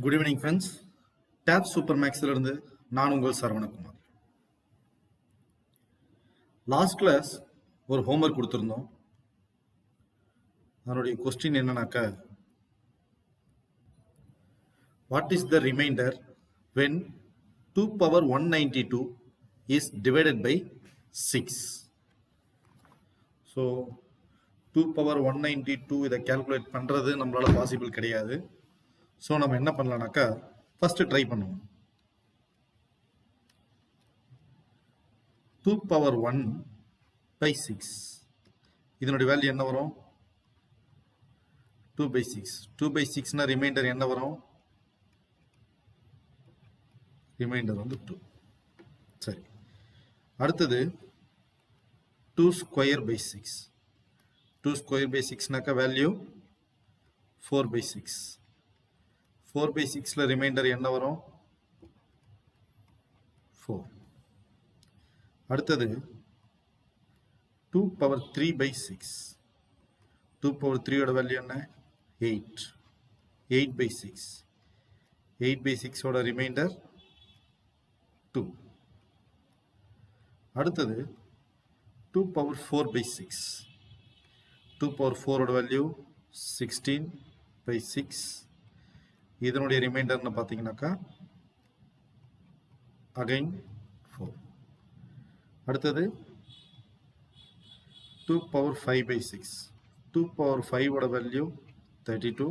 Good evening friends. Tab super மேக்ஸ்லேருந்து நான் உங்கள் சரவணகுமார். லாஸ்ட் கிளாஸ் ஒரு ஹோம்ஒர்க் கொடுத்துருந்தோம். அதனுடைய கொஸ்டின் என்னன்னாக்கா, what is the reminder when 2 power 192 is divided by 6? So 2 power 192 இதை கால்குலேட் பண்ணுறது நம்மளால பாசிபிள் கிடையாது. ஸோ நம்ம என்ன பண்ணலாம்னாக்கா, ஃபர்ஸ்ட் ட்ரை பண்ணுவோம். 2 power 1 by 6 இதனுடைய வேல்யூ என்ன வரும்? 2 by 6. 2 by 6 னா ரிமைண்டர் என்ன வரும்? ரிமைண்டர் வந்து 2. சரி, அடுத்தது 2 square by 6. 2 square by 6 நாக்கா வேல்யூ 4 by 6. 4 by 6ல ரிமைண்டர் என்ன வரும்? 4. அடுத்தது 2 power 3 by 6. 2 power 3 ஓட வேல்யூ என்ன? 8. 8 by 6. 8 by 6 ஓட ரிமைண்டர் 2. அடுத்தது 2 power 4 by 6. 2 power 4 ஓட வேல்யூ 16 by 6. இதனுடைய ரிமைண்டர்னு பார்த்தீங்கன்னாக்கா அகைன் 4. அடுத்தது 2 power 5 by 6. 2 power 5 ஓட வேல்யூ 32.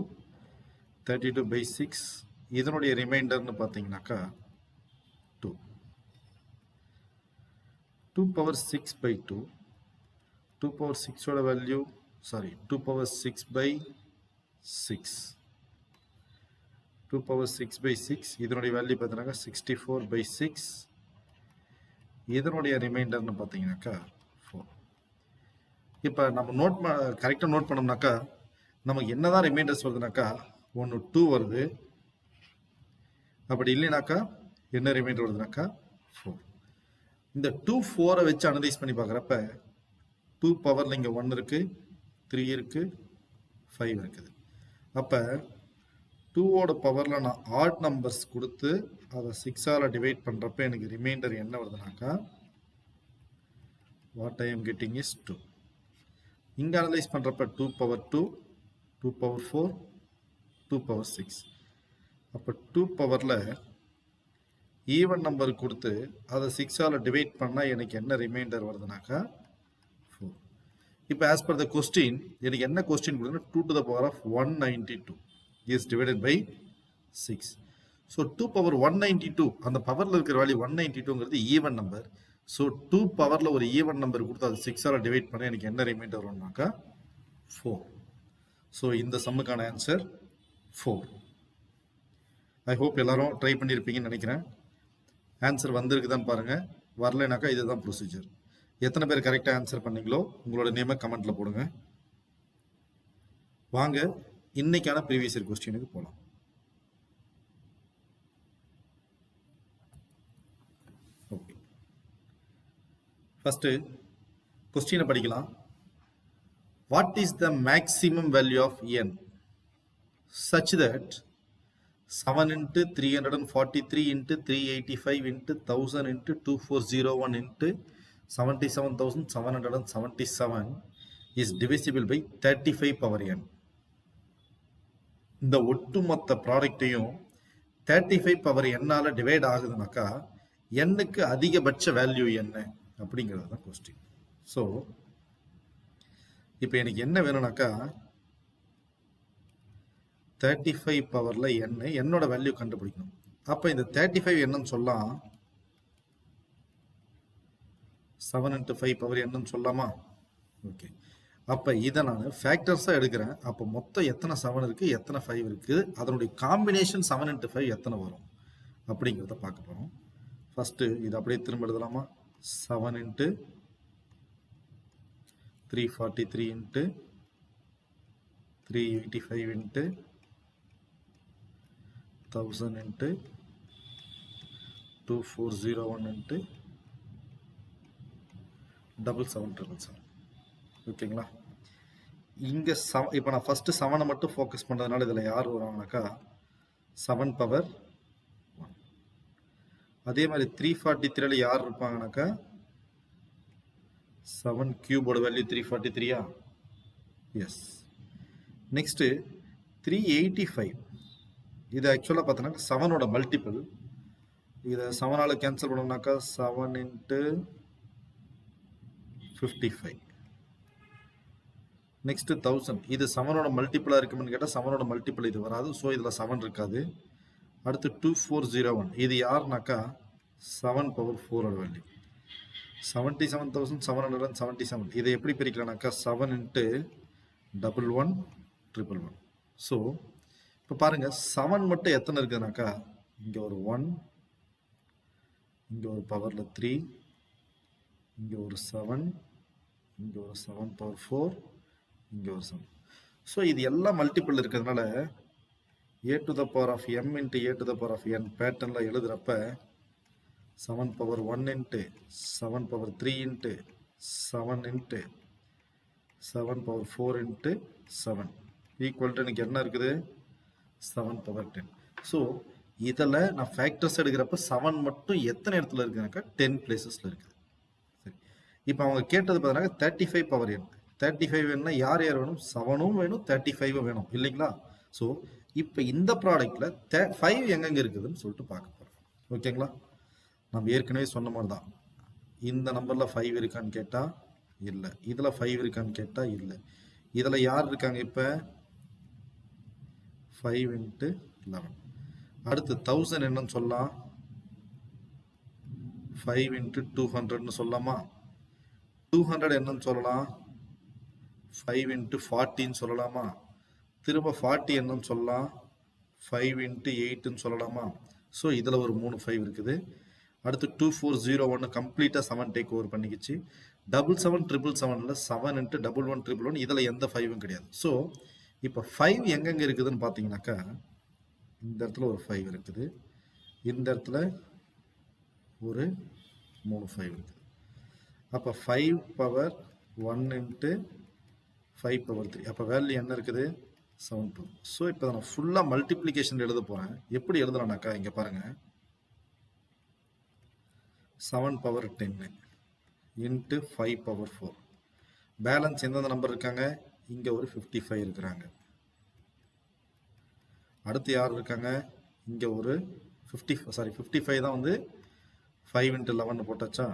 32 by 6. இதனுடைய ரிமைண்டர்னு பார்த்தீங்கன்னாக்கா 2. 2 power 6 by 2. 2 power 6 ஓட value 2 power 6 by 6. 2 power 6 by 6 இதனுடைய வேல்யூ பார்த்தீங்கன்னாக்கா 64 by 6. இதனுடைய ரிமைண்டர்னு பார்த்தீங்கன்னாக்கா 4. இப்போ நம்ம கரெக்டாக நோட் பண்ணோம்னாக்கா நமக்கு என்னதான் ரிமைண்டர்ஸ் வருதுனாக்கா, ஒன்று 2 வருது, அப்படி இல்லைனாக்கா என்ன ரிமைண்டர் வருதுனாக்கா 4. இந்த 2 4 வச்சு அனலைஸ் பண்ணி பார்க்குறப்ப 2 பவரில் இங்கே 1 இருக்கு, 3 இருக்கு, 5 இருக்குது. அப்போ 2ஓட பவரில் நான் ஆட் நம்பர்ஸ் கொடுத்து அதை 6ஆல் டிவைட் பண்ணுறப்ப எனக்கு ரிமைண்டர் என்ன வருதுனாக்கா, what I am getting is 2. இங்கே அனலைஸ் பண்ணுறப்ப 2 power 2, 2 power 4, 2 power 6. அப்போ 2 பவரில் ஈவன் நம்பர் கொடுத்து அதை 6ஆல் டிவைட் பண்ணால் எனக்கு என்ன ரிமைண்டர் வருதுனாக்கா 4. இப்போ ஆஸ் பர் த கொஸ்டின் எனக்கு என்ன question கொடுக்குன்னா 2 to the power of 192 is divided by 6. So 2 power 192 அந்த பவரில் இருக்கிற வேல்யூ 192ங்கிறது ஈவன் நம்பர். ஸோ 2 பவரில் ஒரு ஈவன் நம்பர் கொடுத்து அது 6ஆல் டிவைட் பண்ண எனக்கு என்ன ரிமைண்டர் வரும்னாக்கா 4. ஸோ இந்த சம்முக்கான ஆன்சர் 4. ஐ ஹோப் எல்லாரும் ட்ரை பண்ணியிருப்பீங்கன்னு நினைக்கிறேன். ஆன்சர் வந்திருக்குதான்னு பாருங்கள். வரலைனாக்கா இதுதான் ப்ரொசீஜர். எத்தனை பேர் கரெக்டாக ஆன்சர் பண்ணீங்களோ உங்களோட நேமை கமெண்ட்டில் போடுங்க. வாங்க இன்னைக்கான ப்ரீவியஸ் இயர் கொஸ்டினுக்கு போகலாம். ஓகே, ஃபர்ஸ்ட் கொஸ்டினை படிக்கலாம். What is the maximum value of n such that 7 into 343 into 385 into 1000 into 2401 into 77,777 is divisible by 35 power n. இந்த ஒட்டுமொத்த ப்ராடக்டையும் 35 பவர் என்னால டிவைட் ஆகுதுனாக்கா என்னுக்கு அதிகபட்ச வேல்யூ என்ன அப்படிங்கிறது தான் கொஸ்டின். ஸோ இப்போ எனக்கு என்ன வேணும்னாக்கா 35 பவர்ல என்னோட வேல்யூ கண்டுபிடிக்கணும். அப்போ இந்த 35 என்னன்னு சொல்லலாம், 7 into 5 பவர் என்னன்னு சொல்லலாமா? ஓகே, அப்போ இதை நான் ஃபேக்டர்ஸாக எடுக்கிறேன். அப்போ மொத்தம் எத்தனை 7 இருக்குது, எத்தனை 5 இருக்குது, அதனுடைய காம்பினேஷன் 7 into 5 எத்தனை வரும் அப்படிங்கிறத பார்க்க போகிறோம். ஃபஸ்ட்டு இது அப்படியே திரும்ப எழுதலாமா? 7 into 343 into 385 into 1000 into 2401 into 7777. ஓகேங்களா? இங்கே இப்போ நான் ஃபஸ்ட்டு 7 மட்டும் ஃபோக்கஸ் பண்ணுறதுனால இதில் யார் வருவாங்கனாக்கா 7 பவர் 1. அதே மாதிரி 343ல யார் இருப்பாங்கனாக்கா 7 கியூபோட வேல்யூ 343. எஸ். நெக்ஸ்ட் 385. இது ஆக்சுவலாக பார்த்தோன்னா 7ஓட மல்டிபிள். இதை 7ஆல் கேன்சல் பண்ணோம்னாக்கா 7 × 55. நெக்ஸ்ட் 1000. இது 7ஓட மல்டிபிளாக இருக்குன்னு கேட்டால் 7ஓட மல்டிபிள் இது வராது. ஸோ இதில் 7 இருக்காது. அடுத்து 2401. இது யாருனாக்கா 7 பவர் 4ஓட வேல்யூ 77,777. இதை எப்படி பிரிக்கலாம்னாக்கா 7 × 111111. ஸோ இப்போ பாருங்க 7 மட்டும் எத்தனை இருக்குதுனாக்கா இங்கே ஒரு 1, இங்கே ஒரு பவரில் 3, இங்கே ஒரு 7, இங்கே ஒரு 7 பவர் 4, இங்கே ஒரு 7. ஸோ இது எல்லாம் மல்டிபிள் இருக்கிறதுனால a to the power of m into a to the power of n பேட்டர்னில் எழுதுகிறப்ப 7 power 1 into 7 power 3 into 7 into 7 power 4 into 7 equal to எனக்கு என்ன இருக்குது 7 பவர் 10. ஸோ இதில் நான் ஃபேக்டர்ஸ் எடுக்கிறப்ப 7 மட்டும் எத்தனை இடத்துல இருக்குனாக்கா 10 பிளேசஸில் இருக்குது. சரி, இப்போ அவங்க கேட்டது பார்த்தீங்கன்னா 35 பவர் n. 35 வேணும்னா யார் யார் வேணும்? 7ம் வேணும், 35ம் வேணும் இல்லைங்களா? ஸோ இப்போ இந்த ப்ராடக்டில் 5 எங்கெங்கே இருக்குதுன்னு சொல்லிட்டு பார்க்க போகிறோம். ஓகேங்களா? நம்ம ஏற்கனவே சொன்ன மாதிரி தான். இந்த நம்பரில் 5 இருக்கான்னு கேட்டால் இல்லை, இதில் 5 இருக்கான்னு கேட்டால் இல்லை. இதில் யார் இருக்காங்க? இப்போ 5 × 11. அடுத்து 1000 என்னன்னு சொல்லலாம்? 5 × 200ன்னு சொல்லலாமா? 200 என்னன்னு சொல்லலாம்? 5 × 40ன்னு சொல்லலாமா? திரும்ப 40 என்னன்னு சொல்லலாம்? 5 × 8ன்னு சொல்லலாமா? ஸோ இதில் ஒரு 3 5 இருக்குது. அடுத்து 2401 கம்ப்ளீட்டாக 7 டேக் ஓவர் பண்ணிக்கிச்சு. 777777ல் 7 × 111111 இதில் எந்த 5ம் கிடையாது. ஸோ இப்போ 5 எங்கெங்கே இருக்குதுன்னு பார்த்தீங்கன்னாக்கா இந்த இடத்துல ஒரு 5 இருக்குது, இந்த இடத்துல ஒரு 3 5 இருக்குது. அப்போ 5 பவர் 1 × 5 பவர் 3. அப்போ வேல்யூ என்ன இருக்குது? 7 பவர். ஸோ இப்போ நான் ஃபுல்லாக மல்டிப்ளிகேஷன் எழுத போகிறேன். எப்படி எழுதலாம்னாக்கா இங்கே பாருங்கள், 7 பவர் 10 × 5 பவர் 4. பேலன்ஸ் எந்தெந்த நம்பர் இருக்காங்க? இங்கே ஒரு 55 இருக்கிறாங்க. அடுத்து யார் இருக்காங்க? இங்கே ஒரு 55 தான் வந்து 5 × 11 போட்டாச்சா?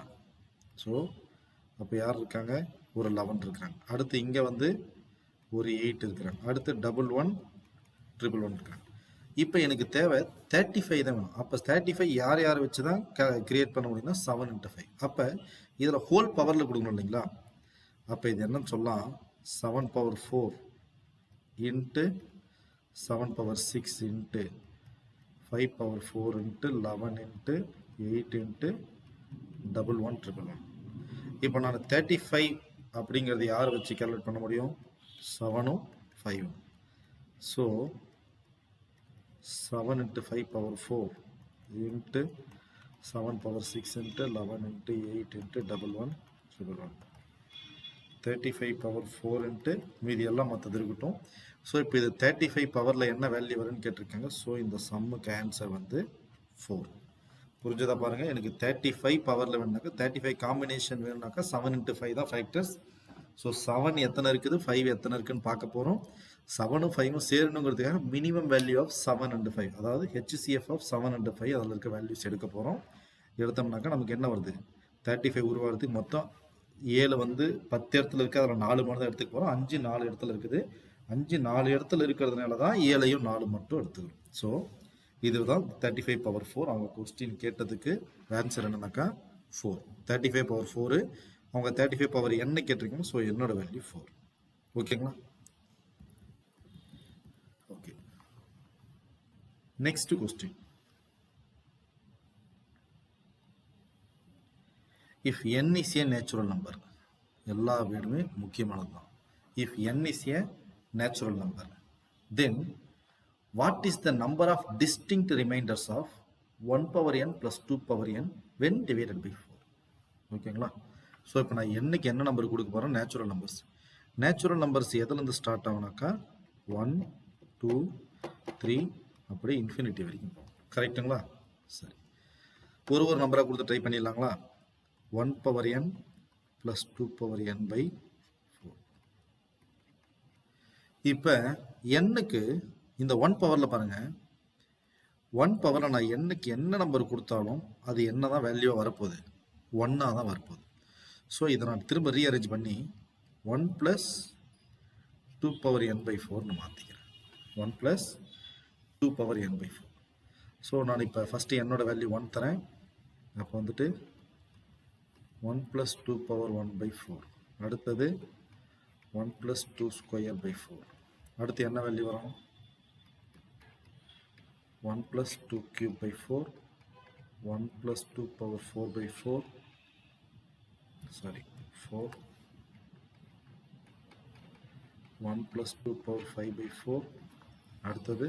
ஸோ அப்போ யார் இருக்காங்க? ஒரு 11 இருக்கிறாங்க. அடுத்து இங்கே வந்து ஒரு 8 இருக்கிறாங்க. அடுத்து 1111 இருக்கிறாங்க. இப்போ எனக்கு தேவை 35 தான் வேணும். அப்போ 35 யார் யார் வச்சு தான் கிரியேட் பண்ண முடியும்னா 7 × 5. அப்போ இதில் ஹோல் பவரில் கொடுக்கணும் இல்லைங்களா? அப்போ இது என்னன்னு சொல்லலாம்? 7 பவர் 4 × 7 பவர் 6 × 5 பவர் 4 × 11 × 8 × 1111. இப்போ நான் 35 அப்படிங்கிறது யார் வச்சு கேல்குலேட் பண்ண முடியும்? 7ம் 5ம். So 7 × 5 power 4 × 7 power 6 × 11 × 8 × 1111. 35 பவர் 4 மீதி எல்லாம் மற்றது இருக்கட்டும். ஸோ இப்போ இது 35 பவரில் என்ன வேல்யூ வரும்னு கேட்டிருக்காங்க. ஸோ இந்த சம்முக்கு ஆன்சர் வந்து 4. புரிஞ்சதா பாருங்கள்? எனக்கு 35 பவரில் வேணுனாக்கா 35 காம்பினேஷன் வேணுனாக்கா 7 × 5 தான் ஃபேக்டர்ஸ். ஸோ 7 எத்தனை இருக்குது, 5 எத்தனை இருக்குதுன்னு பார்க்க போகிறோம். 7ம் 5ம் சேரணுங்கிறதுக்காக மினிமம் வேல்யூ ஆஃப் 7 × 5, அதாவது HCF ஆஃப் 7 × 5 அதில் இருக்க வேல்யூஸ் எடுக்க போகிறோம். எடுத்தோம்னாக்கா நமக்கு என்ன வருது? 35 உருவாகிறதுக்கு மொத்தம் 7 வந்து 10 இடத்துல இருக்குது, அதில் 4 மட்டும் தான் எடுத்துக்க போகிறோம். 5 4 இடத்துல இருக்குது. 5 4 இடத்துல இருக்கிறதுனால தான் 7ஐயும் 4 மட்டும் எடுத்துக்கிறோம். ஸோ இதுதான் 35 பவர் 4. அவங்க கொஸ்டின் கேட்டதுக்கு ஆன்சர் என்னன்னாக்கா 4. 35 பவர் 4. அவங்க 35 பவர் என்ன கேட்டிருக்காங்க. ஸோ என்னோட வேல்யூ 4. ஓகேங்களா? Okay, next question. If n is a natural number, எல்லா வீடுமே முக்கியமானது தான். If n is a natural number, then what is the number of distinct remainders of 1 power n plus 2 power n when divided by 4? ஓகேங்களா? So இப்போ நான் என்னைக்கு என்ன number கொடுக்க போகிறேன்? Natural numbers. நேச்சுரல் நம்பர்ஸ் எதுலேருந்து ஸ்டார்ட் ஆகுனாக்கா 1 2 3 அப்படி இன்ஃபினிட்டி வரைக்கும் போகும். கரெக்டுங்களா? சரி, ஒரு நம்பராக கொடுத்து try பண்ணிடலாங்களா? 1 power n + 2 power n by 4. இப்போ என்னுக்கு இந்த 1 பவரில் பாருங்கள், 1 பவரில் நான் என்னுக்கு என்ன நம்பர் கொடுத்தாலும் அது என்ன தான் வேல்யூவாக வரப்போகுது, 1 தான் வரப்போகுது. ஸோ இதை நான் திரும்ப ரீஅரேஞ்ச் பண்ணி 1 + 2 power n by 4ன்னு மாற்றிக்கிறேன். 1 + 2 power n by 4. ஸோ நான் இப்போ ஃபஸ்ட்டு என்னோட வேல்யூ 1 தரேன். அப்போ வந்துட்டு 1 + 2 power 1 by 4. அடுத்தது 1 + 2 square by 4. அடுத்து என்ன வேல்யூ வரும்? 1 + 2 cube by 4. 1 + 2 power 4 by 4. Sorry, 4. 1 + 2 power 5 by 4. அடுத்தது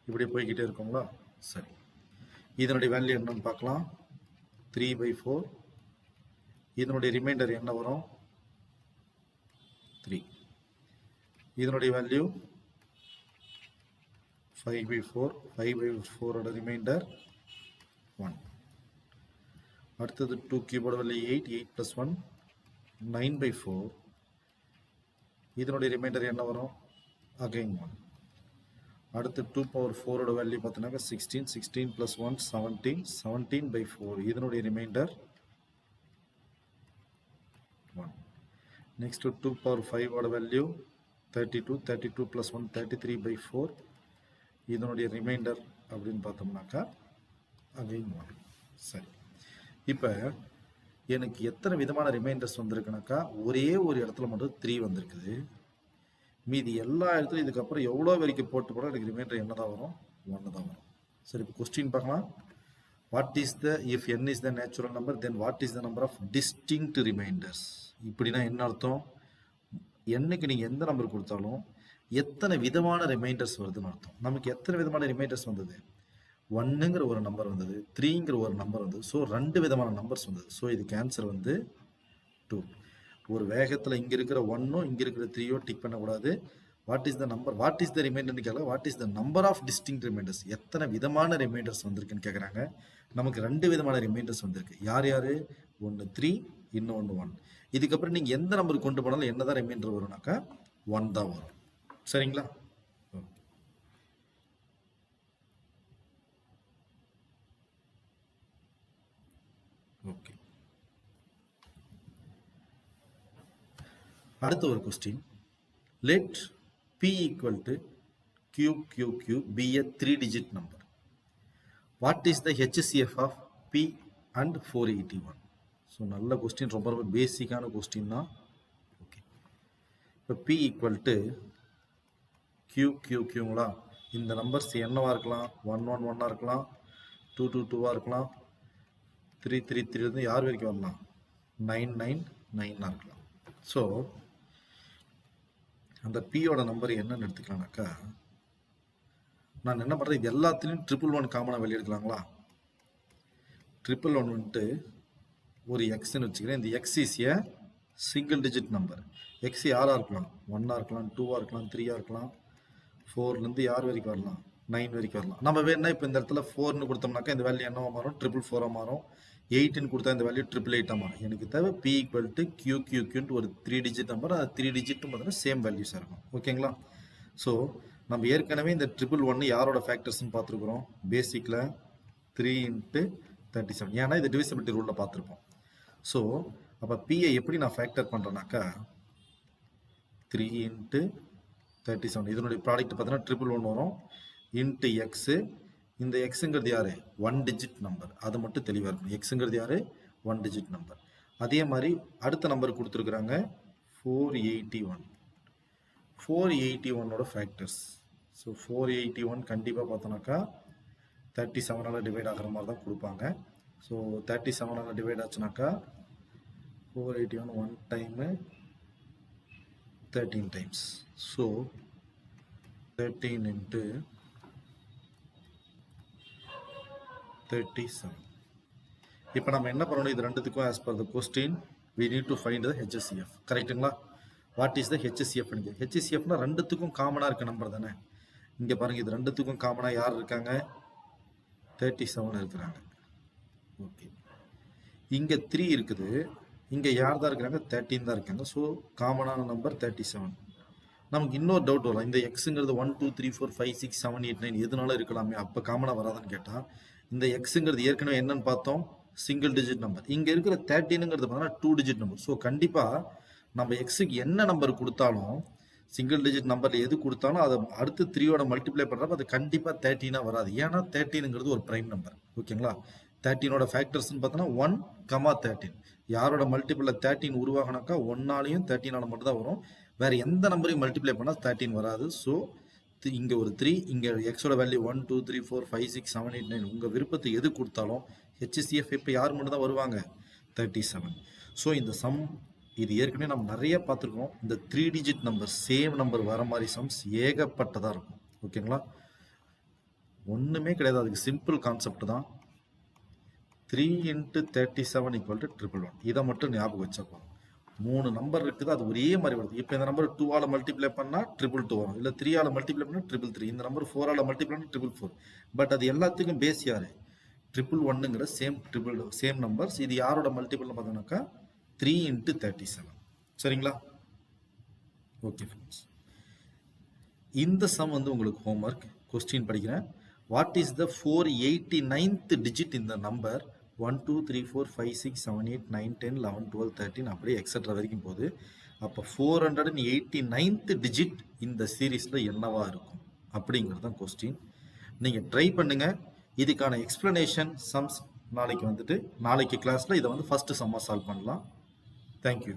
இப்படி போய்கிட்டே இருக்குங்களா? சரி, இதனுடைய வேல்யூ என்னன்னு பார்க்கலாம். 3 by 4. இதனுடைய ரிமைண்டர் என்ன வரும்? 3. இதனுடைய வேல்யூ 5 by 4. 5 by 4 ஓட ரிமைண்டர் 1. அடுத்தது 2 கியூபோட வேல்யூ 8. 8 + 1 9 by 4. இதனுடைய ரிமைண்டர் என்ன வரும்? அகைன் 1. அடுத்து 2 power 4 ஓட வேல்யூ பார்த்தீங்கன்னா 16. 16 + 1 17. 17 by 4. இதனுடைய ரிமைண்டர் 1. நெக்ஸ்ட் 2 power 5 ஓட வேல்யூ 32. 32 + 1 33 by 4. இதனுடைய ரிமைண்டர் அப்படின்னு பார்த்தோம்னாக்கா அகைன் 1. சரி, இப்போ எனக்கு எத்தனை விதமான ரிமைண்டர்ஸ் வந்திருக்குனாக்கா ஒரே ஒரு இடத்துல மட்டும் 3 வந்திருக்குது. மீதி எல்லா இடத்துலையும் இதுக்கப்புறம் எவ்வளோ வரைக்கும் போட்டு போட எனக்கு ரிமைண்டர் என்ன தான் வரும்? 1 தான் வரும். சரி, இப்போ கொஸ்டின் பார்க்கலாம். What is the if n is the natural number then what is the number of distinct remainders? இப்படின்னா என்ன அர்த்தம்? என்னுக்கு நீங்கள் எந்த நம்பர் கொடுத்தாலும் எத்தனை விதமான ரிமைண்டர்ஸ் வருதுன்னு அர்த்தம். நமக்கு எத்தனை விதமான ரிமைண்டர்ஸ் வந்தது? 1ங்கிற ஒரு நம்பர் வந்தது, 3ங்கிற ஒரு நம்பர் வந்தது. ஸோ 2 விதமான நம்பர்ஸ் வந்தது. ஸோ இதுக்கு ஆன்சர் வந்து 2. ஒரு வேகத்தில் இங்கே இருக்கிற 1ம் இங்கே இருக்கிற 3யோ டிக் பண்ணக்கூடாது. What is the number, what is the ரிமைண்டர்னு கேட்கல, what is the number of distinct reminders? எத்தனை விதமான ரிமைண்டர்ஸ் வந்திருக்குன்னு கேட்குறாங்க. நமக்கு 2 விதமான ரிமைண்டர்ஸ் வந்திருக்கு. யார் யார்? ஒன்று 3, இன்னொன்று 1. இதுக்கப்புறம் நீங்கள் எந்த நம்பர் கொண்டு போனாலும் என்ன தான் ரிமைண்டர் வரும்னாக்கா 1 தான் வரும். சரிங்களா? ஓகே, அடுத்த ஒரு question. Let p equal to q be a 3-digit number. What is the HCF of p and 481? So நல்ல கொஸ்டின், ரொம்ப ரொம்ப பேசிக்கான கொஸ்டின் தான். ஓகே, இப்போ p equal to q இந்த நம்பர்ஸ் என்னவா இருக்கலாம்? 1 இருக்கலாம், 2 இருக்கலாம், 3 வந்து யார் வரைக்கும் வரலாம்? 9 இருக்கலாம். ஸோ அந்த பியோட நம்பர் என்னன்னு எடுத்துக்கலாம்னாக்கா, நான் என்ன பண்ணுறேன், இது எல்லாத்துலேயும் 111 காமனாக வெளியே எடுக்கலாங்களா? 111 வந்துட்டு ஒரு எக்ஸ்ன்னு வச்சுக்கிறேன். இந்த X is a single digit number. X யாராக இருக்கலாம்? 1 இருக்கலாம், 2 இருக்கலாம், 3 இருக்கலாம், 4லேருந்து யார் வரைக்கும் வரலாம்? 9 வரைக்கும் வரலாம். நம்ம வேணா இப்போ இந்த இடத்துல 4ன்னு கொடுத்தோம்னாக்கா இந்த வேல்யூ என்னவா மாறும்? 444 மாறும். 8ன்னு கொடுத்தா இந்த வேல்யூ 888 மாறும். எனக்கு தேவை p equal to q ஒரு 3 டிஜிட் நம்பர். அது 3 டிஜிட்டும் பார்த்தீங்கன்னா சேம் வேல்யூஸாக இருக்கும். ஓகேங்களா? ஸோ நம்ம ஏற்கனவே இந்த 111 யாரோட ஃபேக்டர்ஸ்ன்னு பார்த்துருக்குறோம். பேசிக்கில் 3 × 37. ஏன்னா இது டிவிசிபிலிட்டி ரூலில் பார்த்துருப்போம். ஸோ அப்போ பியை எப்படி நான் ஃபேக்டர் பண்ணுறேன்னாக்கா 3 × 37. இதனுடைய ப்ராடக்ட் பார்த்தீங்கன்னா 111 வரும் இன்ட்டு எக்ஸு. இந்த எக்ஸுங்கிறது யார்? 1 டிஜிட் நம்பர். அது மட்டும் தெளிவாக இருக்கும். எக்ஸுங்கிறது யார்? 1 டிஜிட் நம்பர். அதே மாதிரி அடுத்த நம்பர் கொடுத்துருக்குறாங்க 481. 481ஓட ஃபேக்டர்ஸ். ஸோ 481 கண்டிப்பாக பார்த்தோன்னாக்கா 37ஆல் டிவைட் ஆகிற மாதிரி தான் கொடுப்பாங்க. ஸோ 37ஆல் டிவைட் ஆச்சுனாக்கா 481 1 டைமு 13 டைம்ஸ். ஸோ 13 × 37. இப்போ நம்ம என்ன பண்ணணும்? இது ரெண்டுத்துக்கும் as per the question we need to find the HCF. கரெக்டுங்களா? What is the HCF? HCFனா ரெண்டுத்துக்கும் காமனாக இருக்க நம்பர் தானே. இங்கே பாருங்கள், இது ரெண்டுத்துக்கும் காமனாக யார் இருக்காங்க? 37 இருக்கிறாங்க. ஓகே, இங்கே 3 இருக்குது, இங்கே யார் தான் இருக்கிறாங்க? 13 தான் இருக்காங்க. ஸோ காமனான நம்பர் 37. நமக்கு இன்னொரு டவுட் வரும், இந்த எக்ஸுங்கிறது 1 2 3 4 5 6 7 8 9 எதுனாலும் இருக்கலாமே, அப்போ காமனாக வராதான்னு கேட்டால், இந்த எக்ஸுங்கிறது ஏற்கனவே என்னன்னு பார்த்தோம்? Single digit number. இங்கே இருக்கிற 13ங்கிறது பார்த்தீங்கன்னா 2 டிஜிட் நம்பர். ஸோ கண்டிப்பாக நம்ம எக்ஸுக்கு என்ன நம்பர் கொடுத்தாலும், சிங்கிள் டிஜிட் நம்பரில் எது கொடுத்தாலும் அதை அடுத்து 3யோட மல்டிப்ளை பண்ணுறப்ப அது கண்டிப்பாக 13 வராது. ஏன்னா 13ங்கிறது ஒரு ப்ரைம் நம்பர். ஓகேங்களா? 13ஓட ஃபேக்டர்ஸ்ன்னு பார்த்தோன்னா 1, 13. யாரோட மல்டிபிளில் 13 உருவாகனாக்கா 1ஆலையும் 13ஆல மட்டும் தான் வரும். வேறு எந்த நம்பரையும் மல்டிப்ளை பண்ணால் 13 வராது. ஸோ இங்கே ஒரு 3, இங்கே எக்ஸோட வேல்யூ 1 2 3 4 5 6 7 8 9 உங்கள் விருப்பத்தை எது கொடுத்தாலும் ஹெச்சிசிஎஃப் இப்போ யார் மட்டும் தான் வருவாங்க? 37. ஸோ இந்த சம் இது ஏற்கனவே நம்ம நிறைய பார்த்துருக்கோம். இந்த 3 டிஜிட் நம்பர் சேம் நம்பர் வர மாதிரி சம்ஸ் ஏகப்பட்டதாக இருக்கும். ஓகேங்களா? ஒன்றுமே கிடையாது, அதுக்கு சிம்பிள் கான்செப்ட் தான். 3 × 37 = 111. இதை மட்டும் ஞாபகம் வச்சப்போ 3 நம்பர் இருக்குது, அது ஒரே மாதிரி வருது. இப்போ இந்த நம்பர் 2ஆல் மல்டிப்ளை பண்ணால் 222 வரும், இல்லை 3ஆல் மல்டிப்ளை பண்ணால் 333. இந்த நம்பர் 4ஆல் மல்டிப்ளை பண்ணால் 444. பட் அது எல்லாத்துக்கும் பேஸ் யார்? 111ங்கிற சேம் நம்பர்ஸ். இது யாரோட மல்டிபிள்னு பார்த்தோம்னாக்கா 3 × 37. சரிங்களா? ஓகே ஃப்ரெண்ட்ஸ், இந்த சம் வந்து உங்களுக்கு ஹோம்ஒர்க். கொஸ்டின் படிக்கிறேன். What is the 489th digit இந்த நம்பர்? 1 2 3 4 5 6 7 8 9 10 11 12 13 அப்படியே எக்ஸட்ரா வரைக்கும் போகுது. அப்போ 489th டிஜிட் இந்த சீரீஸில் என்னவா இருக்கும் அப்படிங்கிறது தான் கொஸ்டின். நீங்கள் ட்ரை பண்ணுங்கள். இதுக்கான எக்ஸ்பிளனேஷன் சம்ஸ் நாளைக்கு கிளாஸில் இதை வந்து ஃபஸ்ட்டு சம்மாக சால்வ் பண்ணலாம். தேங்க்யூ.